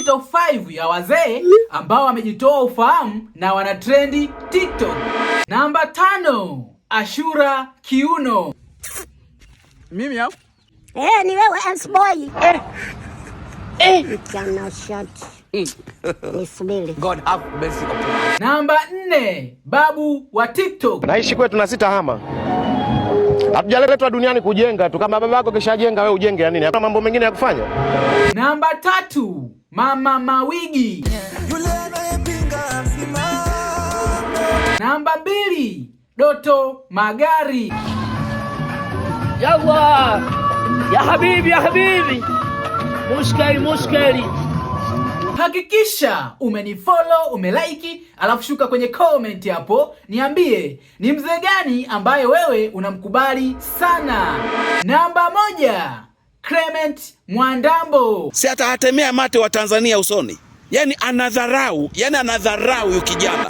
top 5 ya wazee ambao wamejitoa ufahamu na wana trendi TikTok. Namba 5, Ashura Kiuno. Mimi hapo? Ni wewe Boy. Jana shot. Nisubiri. God have mercy upon us. Namba 4, Babu wa TikTok. Naishi kwetu na sitahama. Hatujaletwa duniani kujenga tu, kama babako kishajenga wewe ujenge ya nini? Hapa mambo mengine ya kufanya. Namba 3, Mama Mawigi. Namba 2, Doto Magari. Yalla ya habibi mushkeli. Hakikisha umenifollow, umelike, alafu shuka kwenye comment hapo niambie ni mzee gani ambaye wewe unamkubali sana. Namba 1, Clement Mwandambo. Si atawatemea mate wa Tanzania usoni. Yani anadharau huyu kijana.